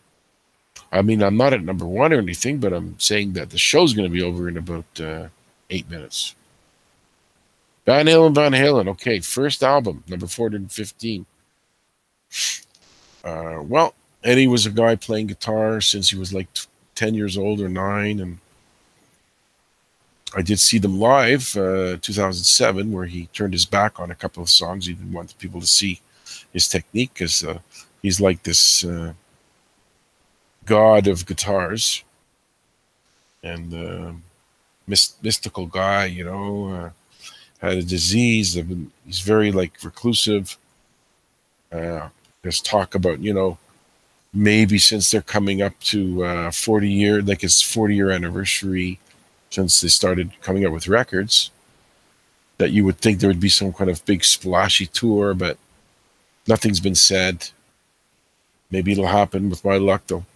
Speaker 1: I mean, I'm not at number 1 or anything, but I'm saying that the show's going to be over in about 8 minutes. Van Halen. Okay, first album, number 415. Well, Eddie was a guy playing guitar since he was like 10 years old or 9, and I did see them live 2007, where he turned his back on a couple of songs. He didn't want people to see his technique, because he's like this god of guitars and mystical guy, you know, had a disease. He's very like reclusive. There's talk about, you know, maybe since they're coming up to 40 year, like it's 40-year anniversary since they started coming up with records, that you would think there would be some kind of big splashy tour, but nothing's been said. Maybe it'll happen with my luck. They'll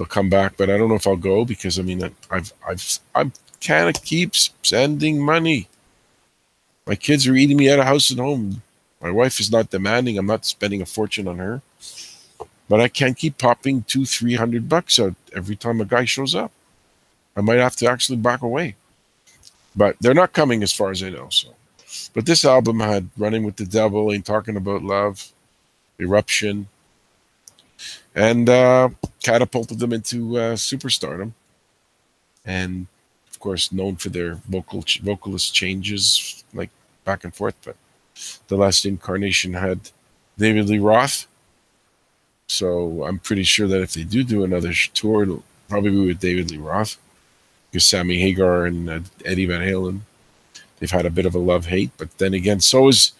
Speaker 1: come back, but I don't know if I'll go, because I mean, I'm kind of keep sending money. My kids are eating me out of house and home. My wife is not demanding. I'm not spending a fortune on her, but I can't keep popping $200-300 out every time a guy shows up. I might have to actually back away, but they're not coming as far as I know. So, but this album had Running with the Devil, Ain't Talking About Love, Eruption, and catapulted them into superstardom. And of course, known for their vocalist changes, like back and forth. But the last incarnation had David Lee Roth. So I'm pretty sure that if they do another tour, it'll probably be with David Lee Roth, because Sammy Hagar and Eddie Van Halen, they've had a bit of a love-hate. But then again, so is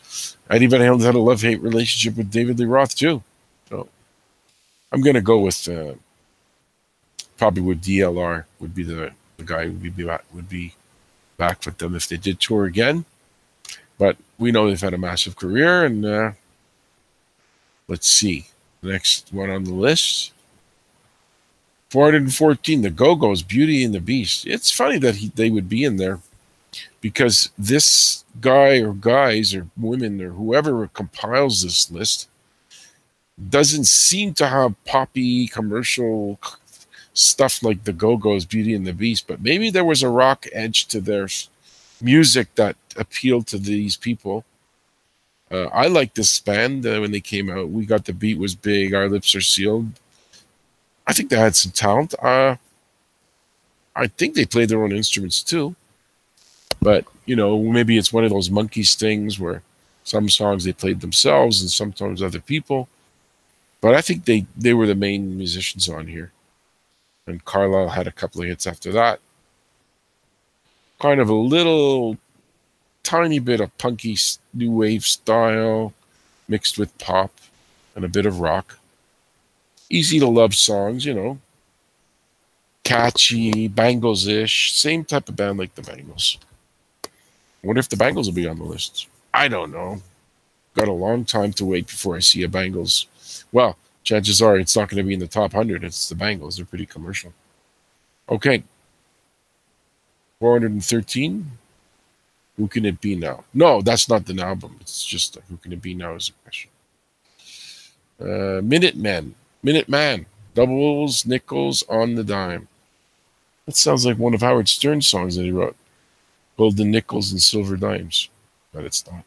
Speaker 1: Eddie Van Halen's had a love-hate relationship with David Lee Roth too. So I'm going to go with probably with DLR would be the guy who would be back with them if they did tour again. But we know they've had a massive career, and let's see. The next one on the list, 414, the Go-Go's, Beauty and the Beast. It's funny that they would be in there, because this guy or guys or women or whoever compiles this list doesn't seem to have poppy commercial stuff like the Go-Go's, Beauty and the Beast, but maybe there was a rock edge to their music that appealed to these people. I liked this band when they came out. We Got the Beat was big. Our Lips Are Sealed. I think they had some talent. I think they played their own instruments too. But, you know, maybe it's one of those Monkees things where some songs they played themselves and sometimes other people. But I think they were the main musicians on here. And Carlisle had a couple of hits after that. Kind of a little tiny bit of punky new wave style mixed with pop and a bit of rock. Easy to love songs, you know. Catchy, Bangles-ish. Same type of band like the Bangles. I wonder if the Bangles will be on the list. I don't know. Got a long time to wait before I see a Bangles. Well, chances are it's not going to be in the top 100. It's the Bangles. They're pretty commercial. Okay. 413. Who Can It Be Now? No, that's not an album. It's just Who Can It Be Now is a question. Minuteman. Doubles, nickels on the dime. That sounds like one of Howard Stern's songs that he wrote. Golden nickels and silver dimes. But it's not.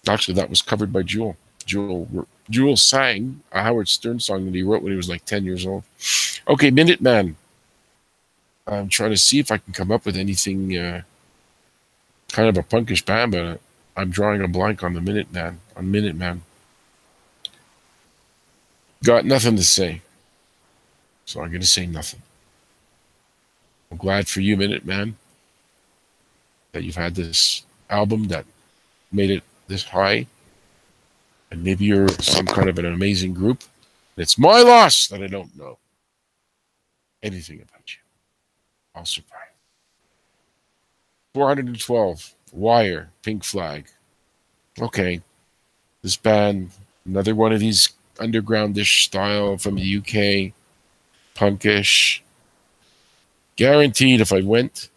Speaker 1: Actually, that was covered by Jewel. Jewel sang a Howard Stern song that he wrote when he was like 10 years old. Okay, Minuteman. I'm trying to see if I can come up with anything kind of a punkish band, but I'm drawing a blank on the Minuteman. Got nothing to say. So I'm going to say nothing. I'm glad for you, Minuteman, that you've had this album that made it this high. And maybe you're some kind of an amazing group. It's my loss that I don't know anything about you. I'll surprise. 412. Wire. Pink Flag. Okay. This band, another one of these undergroundish style from the UK. Punkish. Guaranteed if I went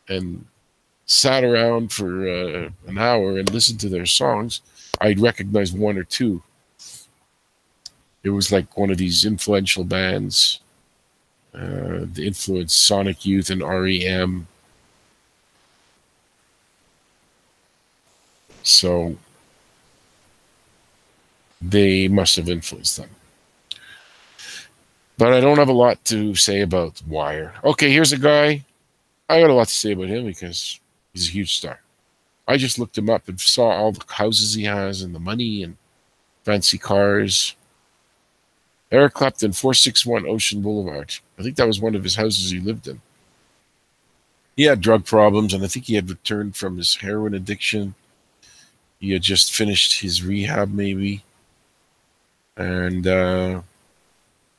Speaker 1: and sat around for an hour and listened to their songs, I'd recognize one or two. It was like one of these influential bands. The influence Sonic Youth and REM. So they must have influenced them. But I don't have a lot to say about Wire. Okay, here's a guy. I got a lot to say about him because he's a huge star. I just looked him up and saw all the houses he has and the money and fancy cars. Eric Clapton, 461 Ocean Boulevard. I think that was one of his houses he lived in. He had drug problems, and I think he had returned from his heroin addiction. He had just finished his rehab, maybe. And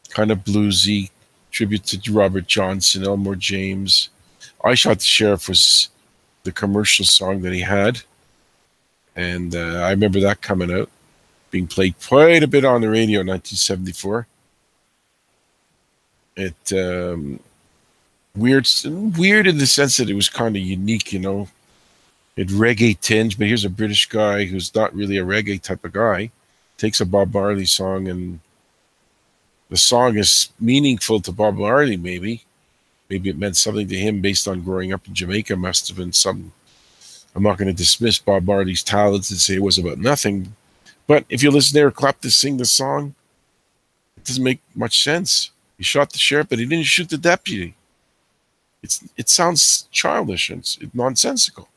Speaker 1: kind of bluesy, tribute to Robert Johnson, Elmore James. I Shot the Sheriff was the commercial song that he had. And I remember that coming out, being played quite a bit on the radio in 1974. It weird in the sense that it was kind of unique, you know. It reggae tinge, but here's a British guy who's not really a reggae type of guy. Takes a Bob Marley song, and the song is meaningful to Bob Marley, maybe. Maybe it meant something to him based on growing up in Jamaica. Must have been some. I'm not going to dismiss Bob Marley's talents and say it was about nothing. But if you listen to Eric Clapton sing the song, it doesn't make much sense. He shot the sheriff, but he didn't shoot the deputy. It sounds childish and it's nonsensical.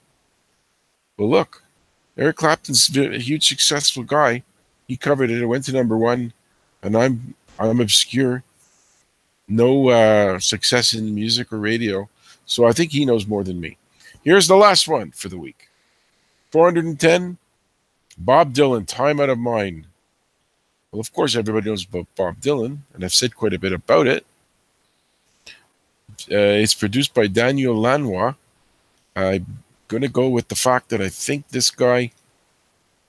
Speaker 1: But look, Eric Clapton's a huge successful guy. He covered it. It went to #1, and I'm obscure. No success in music or radio, so I think he knows more than me. Here's the last one for the week. 410, Bob Dylan, Time Out of Mind. Well, of course, everybody knows about Bob Dylan, and I've said quite a bit about it. It's produced by Daniel Lanois. I'm going to go with the fact that I think this guy,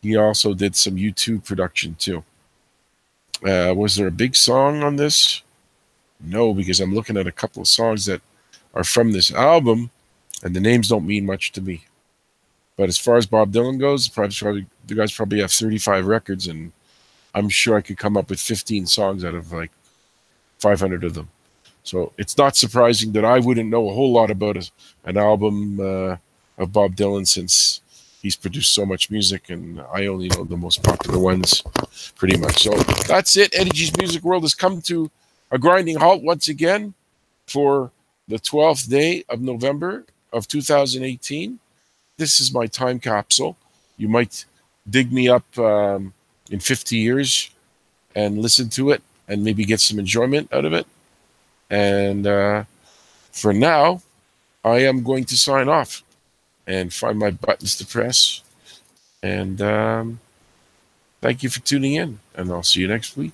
Speaker 1: he also did some YouTube production too. Was there a big song on this? No, because I'm looking at a couple of songs that are from this album, and the names don't mean much to me. But as far as Bob Dylan goes, the guys probably have 35 records, and I'm sure I could come up with 15 songs out of like 500 of them. So it's not surprising that I wouldn't know a whole lot about an album of Bob Dylan, since he's produced so much music, and I only know the most popular ones pretty much. So that's it. Eddie G's Music World has come to a grinding halt once again for the 12th day of November of 2018. This is my time capsule. You might dig me up in 50 years and listen to it and maybe get some enjoyment out of it. And for now, I am going to sign off and find my buttons to press. And thank you for tuning in, and I'll see you next week.